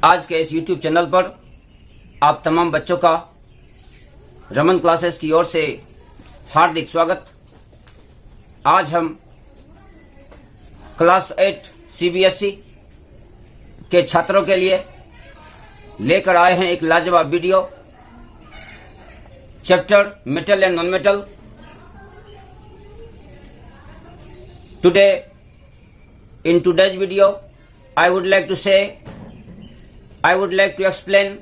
आज के इस YouTube चैनल पर आप तमाम बच्चों का रमन क्लासेस की ओर से हार्दिक स्वागत। आज हम क्लास 8 CBSE के छात्रों के लिए लेकर आए हैं एक लाजवाब video, chapter metal and non metal. In today's video, I would like to explain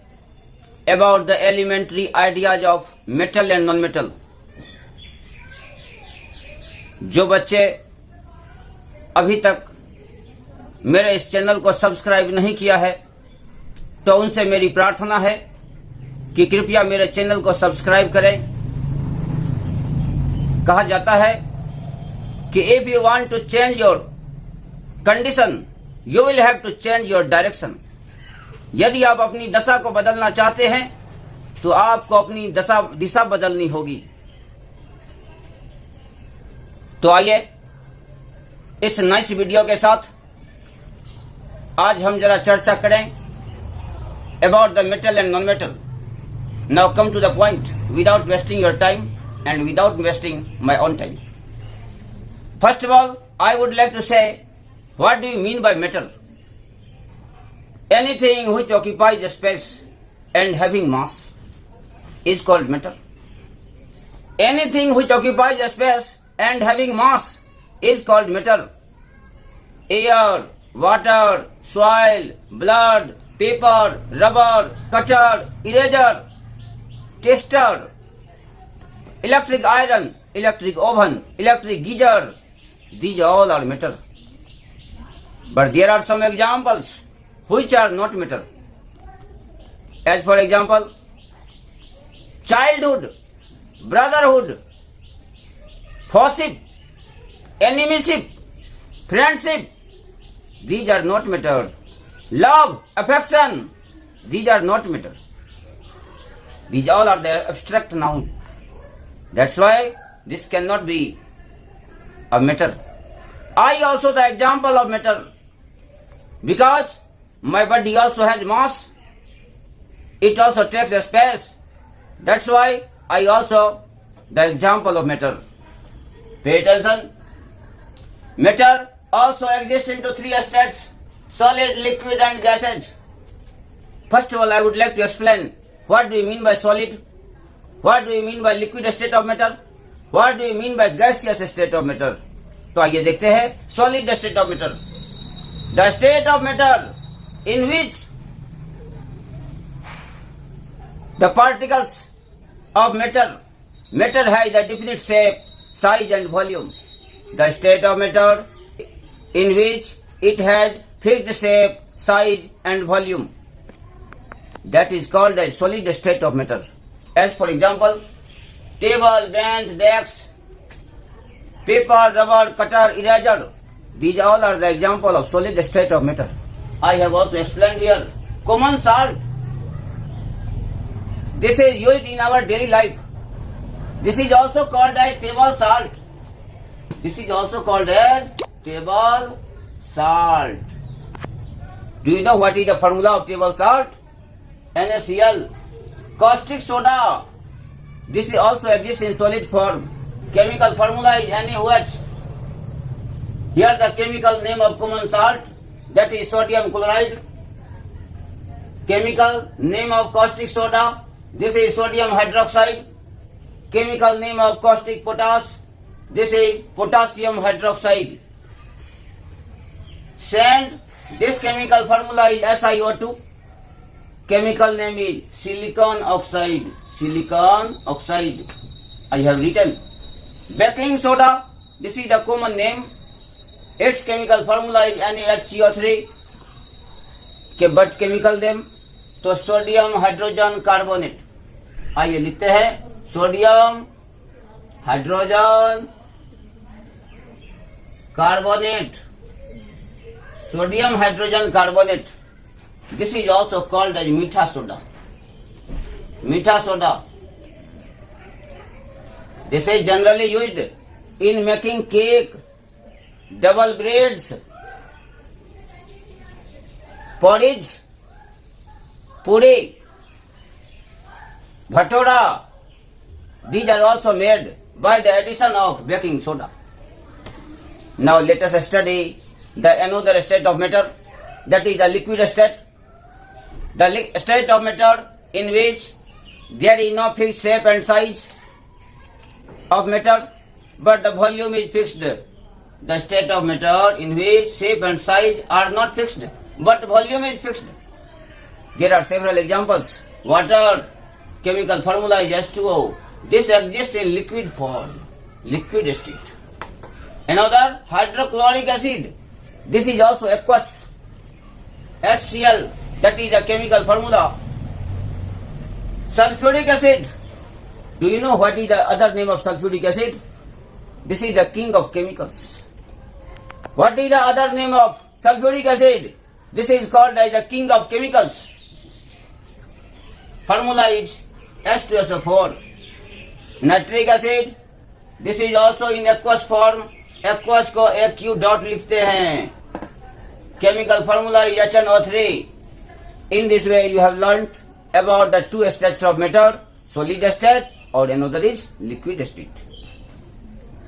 about the elementary ideas of metal and non-metal. जो बच्चे अभी तक मेरे इस चैनल को सब्सक्राइब नहीं किया है, तो उनसे मेरी प्रार्थना है कि कृपया मेरे चैनल को सब्सक्राइब करें। कहा जाता है कि if you want to change your condition, you will have to change your direction. यदि आप अपनी दशा को बदलना चाहते हैं तो आपको अपनी दिशा बदलनी होगी। तो आइए इस नाइस वीडियो के साथ आज हम जरा चर्चा करें about the metal and non-metal. Now come to the point without wasting your time and without wasting my own time. First of all, I would like to say, what do you mean by metal? Anything which occupies a space and having mass is called metal. Anything which occupies a space and having mass is called metal. Air, water, soil, blood, paper, rubber, cutter, eraser, tester, electric iron, electric oven, electric geyser, these all are metal. But there are some examples which are not metal. As for example, childhood, brotherhood, friendship, enemyship, friendship, these are not metal. Love, affection, these are not metal. These all are the abstract noun. That's why this cannot be a metal. I also the example of metal because my body also has mass. It also takes a space. That's why I also the example of metal. Pay attention. Metal also exists into three states: solid, liquid and gases. First of all, I would like to explain what do you mean by solid, what do you mean by liquid state of matter, what do you mean by gaseous state of matter. तो आइए देखते हैं solid state of matter. The state of matter in which the particles of matter has a definite shape, size and volume. The state of matter in which it has fixed shape, size and volume, that is called a solid state of matter. As for example, table, bench, desk, paper, rubber, cutter, eraser, these all are the example of solid state of matter. I have also explained here common salt. This is used in our daily life. This is also called as table salt. This is also called as table salt. Do you know what is the formula of table salt? NaCl. Caustic soda. This is also exists in solid form. Chemical formula is NaOH. Here the chemical name of common salt, that is sodium chloride. Chemical name of caustic soda, this is sodium hydroxide. Chemical name of caustic potash, this is potassium hydroxide. Sand, this chemical formula is SiO2. Chemical name is silicon oxide. Silicon oxide. I have written. Baking soda, this is the common name. Its chemical formula is NaHCO3. But chemical name तो sodium hydrogen carbonate. आइए लिखते हैं sodium hydrogen carbonate. Sodium hydrogen carbonate. This is also called as meetha soda. Meetha soda. This is generally used in making cake, double breads, porridge, puri, bhatura. These are also made by the addition of baking soda. Now let us study the another state of matter, that is the liquid state. The state of matter in which there is no fixed shape and size of matter, but the volume is fixed. The state of matter in which shape and size are not fixed, but volume is fixed. There are several examples. Water, chemical formula is H2O. This exists in liquid form, liquid state. Another, hydrochloric acid. This is also aqueous. HCl, that is the chemical formula. Sulfuric acid. Do you know what is the other name of sulfuric acid? This is the king of chemicals. What is the other name of sulfuric acid? This is called as the king of chemicals. Formula is H2SO4. Nitric acid. This is also in aqueous form. Aqueous को AQ dot लिखते हैं. Chemical formula is HNO3. In this way you have learnt about the two states of matter, solid state or another is liquid state.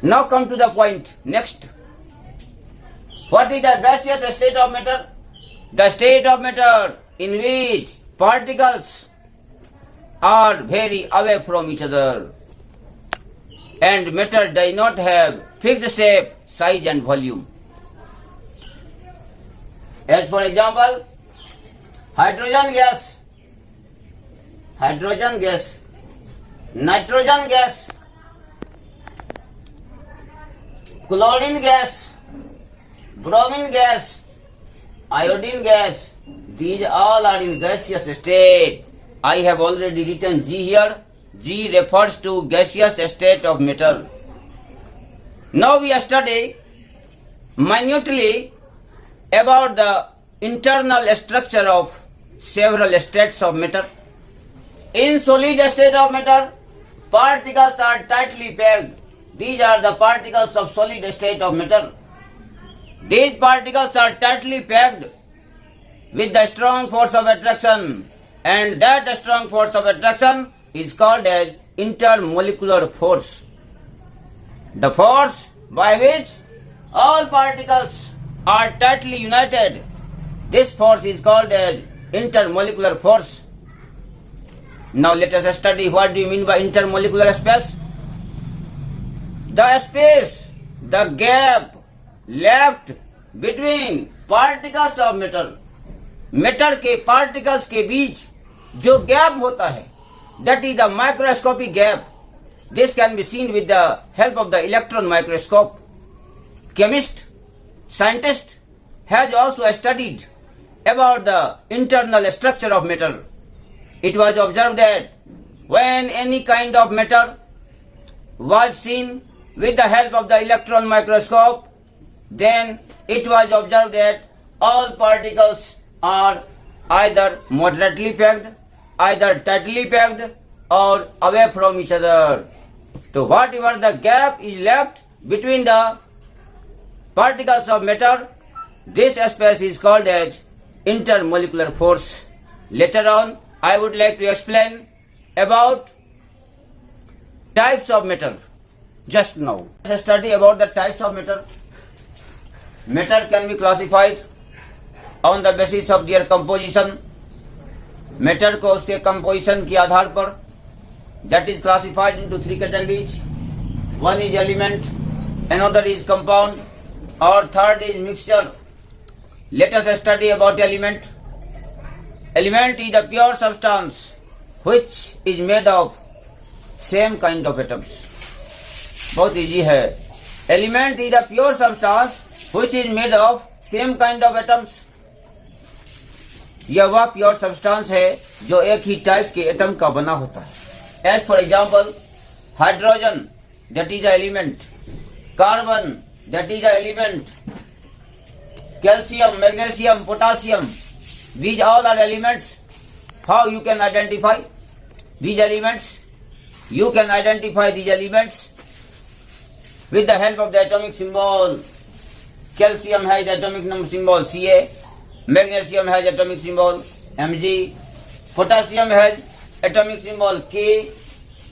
Now come to the point. Next. What is the gaseous state of matter? The state of matter in which particles are very away from each other and matter does not have fixed shape, size and volume. As for example, hydrogen gas, nitrogen gas, chlorine gas, bromine gas, iodine gas, these all are in gaseous state. I have already written G here. G refers to gaseous state of matter. Now we study minutely about the internal structure of several states of matter. In solid state of matter, particles are tightly packed. These are the particles of solid state of matter. These particles are tightly packed with the strong force of attraction, and that strong force of attraction is called as intermolecular force. The force by which all particles are tightly united, this force is called as intermolecular force. Now let us study what do you mean by intermolecular space. The space, the gap left between particles of matter, matter के particles के बीच जो gap होता है, that is the microscopic gap. This can be seen with the help of the electron microscope. Chemist, scientist has also studied about the internal structure of matter. It was observed that when any kind of matter was seen with the help of the electron microscope, then it was observed that all particles are either moderately packed, either tightly packed or away from each other. So whatever the gap is left between the particles of matter, this space is called as intermolecular force. Later on, I would like to explain about types of matter. Just now, let's study about the types of matter. Matter can be classified on the basis of their composition. Matter को उसके composition के आधार पर that is classified into three categories. One is element, another is compound, or third is mixture. Let us study about element. Element is a pure substance which is made of same kind of atoms. बहुत easy है. Element is a pure substance which is made of same kind of atoms. यह वह pure substance है जो एक ही type के atom का बना होता है. As for example, hydrogen, that is the element. Carbon, that is the element. Calcium, magnesium, potassium, these all are elements. How you can identify these elements? You can identify these elements with the help of the atomic symbol. Calcium has atomic number symbol Ca, magnesium has atomic symbol Mg, Potassium has atomic symbol K.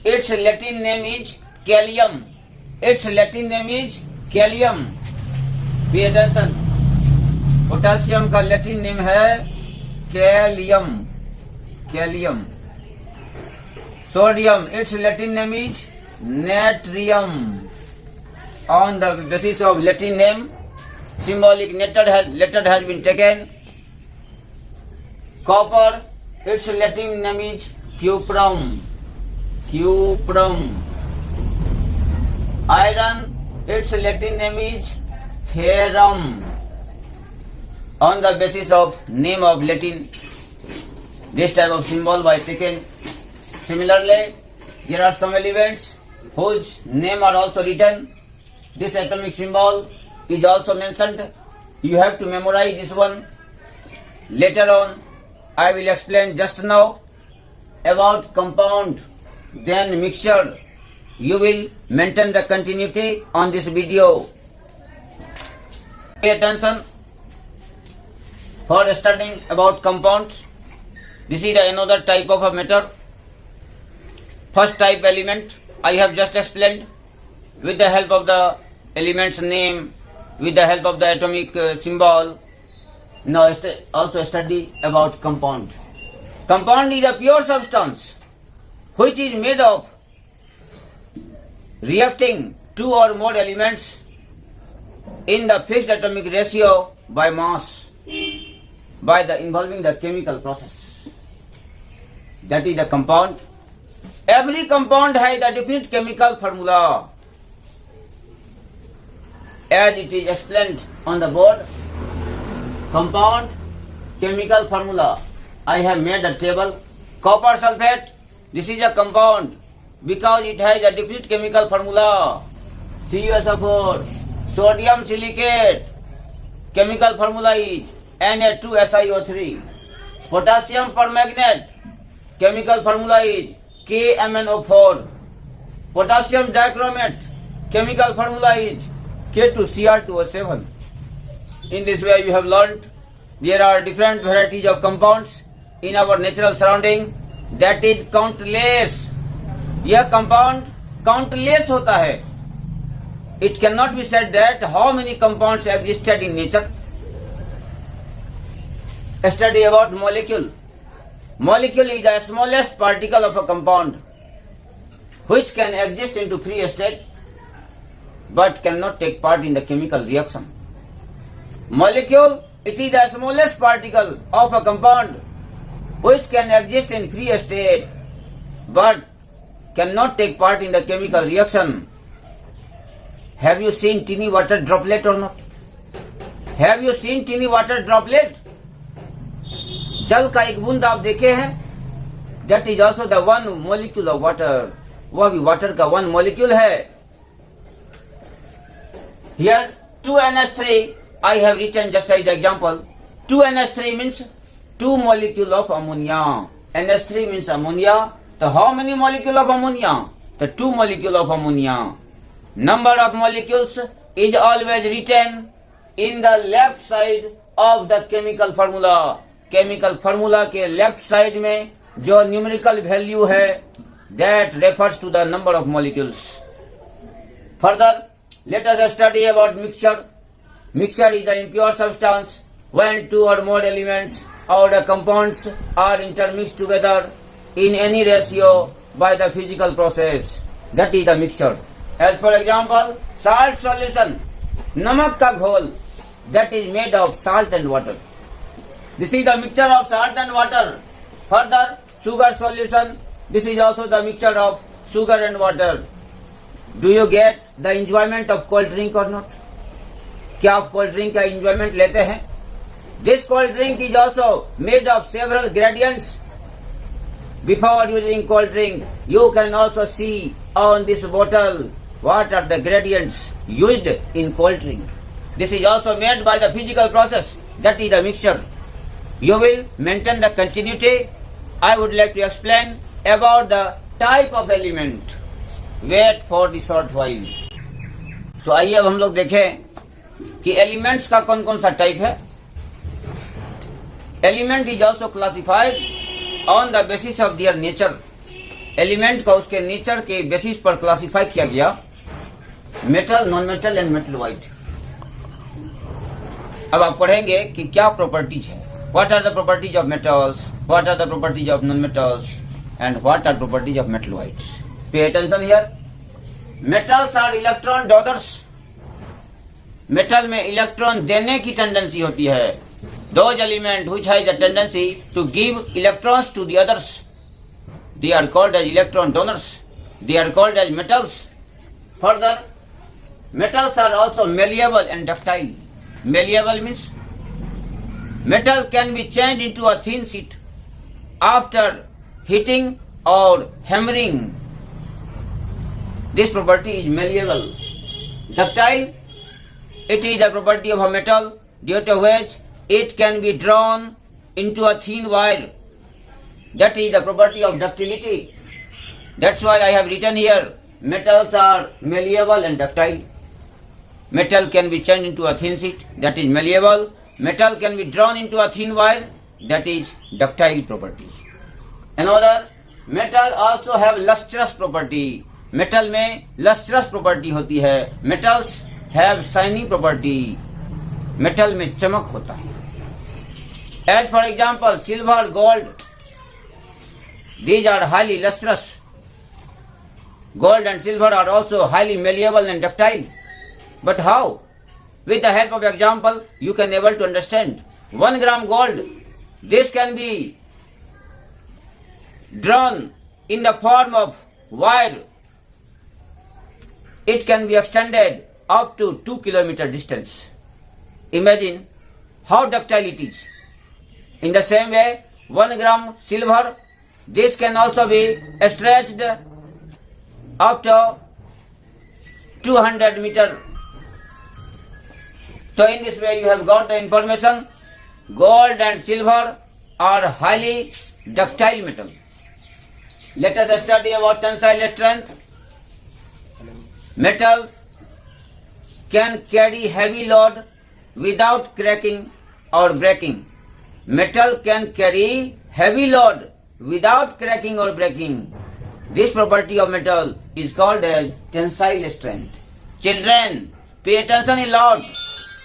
Its Latin name is Kalium. Its Latin name is Kalium. Pay attention. Potassium का Latin name है kalium. Kalium. Sodium, its Latin name is natrium. On the basis of Latin name, symbolic letter has been taken. Copper, its Latin name is cuprum. Cuprum. Iron, its Latin name is ferrum. On the basis of name of Latin, this type of symbol was taken. Similarly, there are some elements whose name are also written. This atomic symbol is also mentioned. You have to memorize this one. Later on, I will explain just now about compound, then mixture. You will maintain the continuity on this video. Pay attention. For studying about compounds, this is another type of a matter. First type element I have just explained with the help of the element's name, with the help of the atomic symbol. Now also study about compound. Compound is a pure substance which is made of reacting two or more elements in the fixed atomic ratio by mass, by the involving the chemical process. That is the compound. Every compound has a definite chemical formula. As it is explained on the board, compound chemical formula. I have made a table. Copper sulfate, this is a compound because it has a definite chemical formula. CuSO4. Sodium silicate, chemical formula is Na2SiO3. Potassium permanganate, chemical formula is KMnO4. Potassium dichromate, chemical formula is K2Cr2O7. In this way you have learnt there are different varieties of compounds in our natural surrounding, that is countless. यह compound countless होता है. It cannot be said that how many compounds existed in nature. Study about molecule. Molecule is the smallest particle of a compound which can exist into free state but cannot take part in the chemical reaction. Molecule, it is the smallest particle of a compound which can exist in free state but cannot take part in the chemical reaction. Have you seen teeny water droplet or not? Have you seen teeny water droplet? जल का एक बूंद आप देखे हैं? That is also the one molecule of water. वह भी water का one molecule है. Here 2NH3 I have written just as the example. 2NH3 means two molecule of ammonia. NH3 means ammonia. So how many molecule of ammonia? The two molecule of ammonia. Number of molecules is always written in the left side of the chemical formula. Chemical formula के left side में जो numerical value है, that refers to the number of molecules. Further, let us study about mixture. Mixture is the impure substance when two or more elements or the compounds are intermixed together in any ratio by the physical process. That is the mixture. As for example, salt solution, namak ka ghol, that is made of salt and water. This is the mixture of salt and water. Further, sugar solution, this is also the mixture of sugar and water. Do you get the enjoyment of cold drink or not? क्या आप cold drink का enjoyment लेते हैं? This cold drink is also made of several gradients. Before using cold drink, you can also see on this bottle what are the gradients used in cold drink. This is also made by the physical process. That is the mixture. You will maintain the continuity. I would like to explain about the type of element. Wait for the short while. तो आइए अब हम लोग देखें कि elements का कौन कौन सा टाइप है. Element is also classified on the basis of their nature, element को उसके नेचर के बेसिस पर क्लासिफाई किया गया, metal, non metal and metalloid. अब आप पढ़ेंगे कि क्या प्रॉपर्टीज है, what are the properties of metals, what are the properties of non metals and what are properties of metalloids. Pay attention here. Metals are electron donors. Metal में electron देने की tendency होती है। Those element which has the tendency to give electrons to the others, they are called as electron donors, they are called as metals. Further, metals are also malleable and ductile. Malleable means metal can be changed into a thin sheet after heating or hammering. This property is malleable. Ductile, it is a property of a metal due to which it can be drawn into a thin wire. That is the property of ductility. That's why I have written here, metals are malleable and ductile. Metal can be changed into a thin sheet, that is malleable. Metal can be drawn into a thin wire, that is ductile property. Another, metal also have lustrous property. Metal में lustrous property होती है. Metals have shiny property. Metal में चमक होता है. As for example, silver, gold, these are highly lustrous. Gold and silver are also highly malleable and ductile. But how? With the help of example, you can able to understand. 1 gram gold, this can be drawn in the form of wire. It can be extended up to 2 kilometer distance. Imagine how ductile it is. In the same way, 1 gram silver, this can also be stretched up to 200 meter. So in this way you have got the information. Gold and silver are highly ductile metal. Let us study about tensile strength. Metal can carry heavy load without cracking or breaking. Metal can carry heavy load without cracking or breaking. This property of metal is called as tensile strength. Children, pay attention a lot.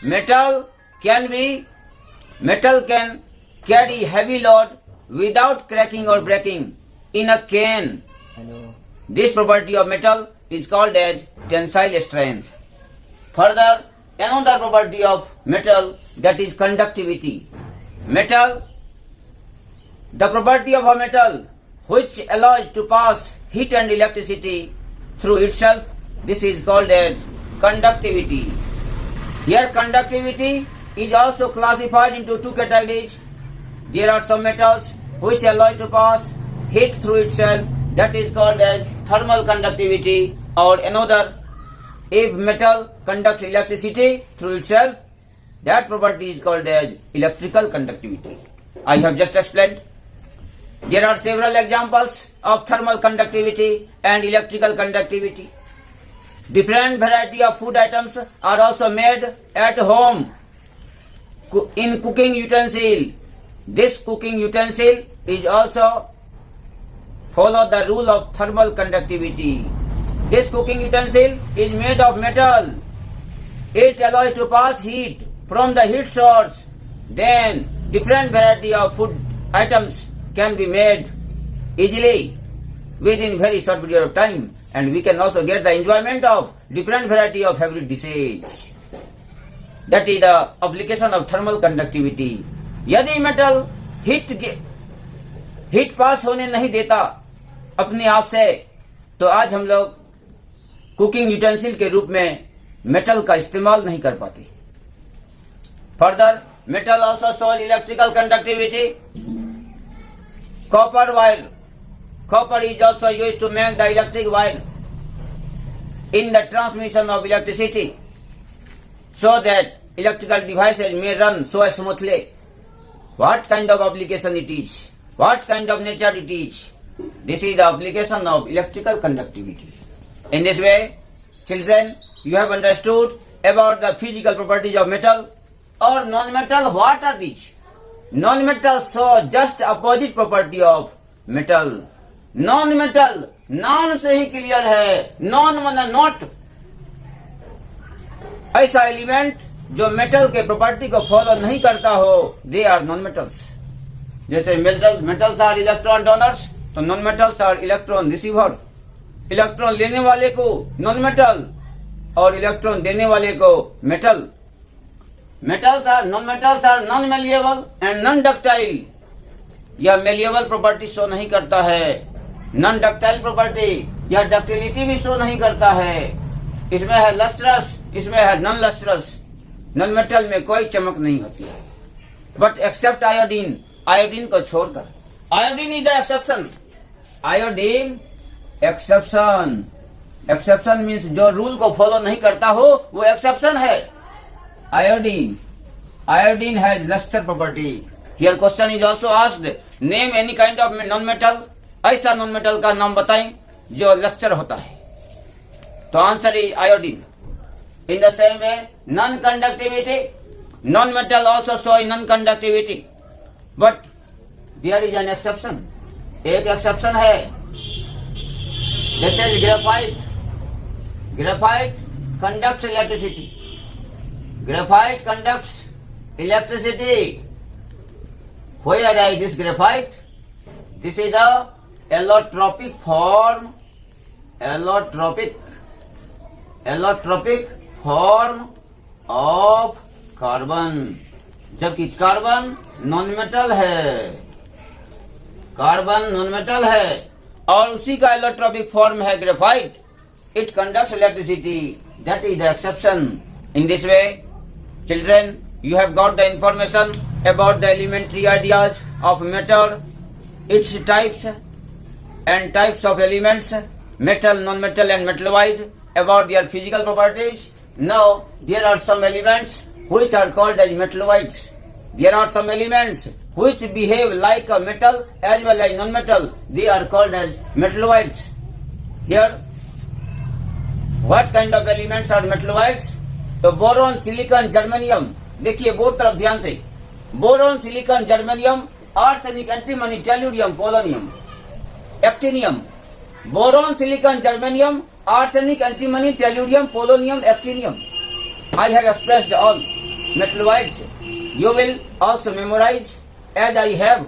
Metal can carry heavy load without cracking or breaking in a can. This property of metal is called as tensile strength. Further, another property of metal, that is conductivity. Metal, the property of a metal which allows to pass heat and electricity through itself, this is called as conductivity. Here conductivity is also classified into 2 categories. There are some metals which allow to pass heat through itself, that is called as thermal conductivity. Or another, if metal conducts electricity through itself, that property is called as electrical conductivity. I have just explained. There are several examples of thermal conductivity and electrical conductivity. Different variety of food items are also made at home in cooking utensil. This cooking utensil is also follow the rule of thermal conductivity. This cooking utensil is made of metal. It allows to pass heat from the heat source. Then different variety of food items can be made easily within very short period of time, and we can also get the enjoyment of different variety of favorite dishes. That is the application of thermal conductivity. यदि metal heat पास होने नहीं देता अपने आप से, तो आज हम लोग कुकिंग यूटेंसिल के रूप में मेटल का इस्तेमाल नहीं कर पाते. Further, metal also shows electrical conductivity. Copper wire. Copper is also used to make the electric wire in the transmission of electricity, so that electrical devices may run so smoothly. What kind of application it is? What kind of nature it is? This is the application of electrical conductivity. In this way, children, you have understood about the physical properties of metal. Or non-metal, what are these? Non-metal show just opposite property of metal. Non metal, non से ही clear है, non माने not. ऐसा element जो metal के property को follow नहीं करता हो, दे आर नॉन मेटल्स। जैसे मेटल्स आर इलेक्ट्रॉन डोनर्स, तो non metals are electron receiver. इलेक्ट्रॉन लेने वाले को नॉन मेटल और इलेक्ट्रॉन देने वाले को metal. Metals are non malleable and non ductile. यह मेलिएबल प्रॉपर्टी शो नहीं करता है, नॉन डक्टाइल प्रॉपर्टी, यह डक्टिलिटी भी शो नहीं करता है। इसमें है लस्ट्रस, इसमें है नॉन लस्ट्रस। नॉन मेटल में कोई चमक नहीं होती है, बट एक्सेप्ट आयोडीन, आयोडीन को छोड़कर। Iodine is the exception. Iodine exception. Exception means जो रूल को फॉलो नहीं करता हो वो एक्सेप्शन है। Iodine, iodine has lustre property. Here question is also asked, name any kind of non metal. ऐसा नॉन मेटल का नाम बताएं जो लस्टर होता है, तो answer is iodine. In the same way, non conductivity, non metal also show non conductivity, but there is an exception. एक exception है, जैसे graphite. Graphite conducts electricity. Graphite conducts electricity. Where is this graphite? This is the allotropic form. Allotropic form of carbon. जबकि carbon non metal है, carbon non metal है और उसी का allotropic form है graphite. It conducts electricity. That is the exception. In this way, children, you have got the information about the elementary ideas of matter, its types and types of elements, metal, non-metal and metalloid, about their physical properties. Now, there are some elements which are called as metalloids. There are some elements which behave like a metal as well as non-metal. They are called as metalloids. Here, what kind of elements are metalloids? तो boron, silicon, germanium. देखिए board तरफ ध्यान से। Boron, silicon, germanium, arsenic, antimony, tellurium, polonium, actinium. Boron, silicon, germanium, arsenic, antimony, tellurium, polonium, actinium. I have expressed all metalloids. You will also memorize as I have.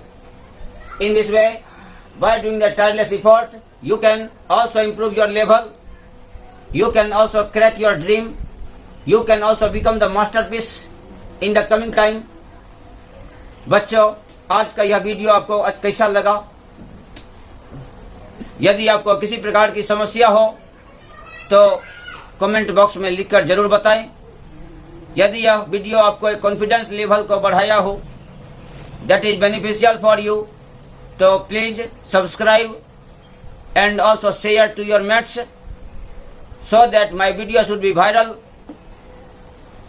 In this way, by doing the tireless effort, you can also improve your level. You can also crack your dream. You can also become the masterpiece in the coming time. बच्चों, आज का यह video आपको कैसा लगा? यदि आपको किसी प्रकार की समस्या हो तो कमेंट बॉक्स में लिखकर जरूर बताएं। यदि यह वीडियो आपको कॉन्फिडेंस लेवल को बढ़ाया हो, that is beneficial for you, तो please subscribe and also share to your mates, so that my video should be viral,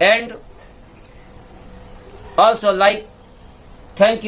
and also like. Thank you.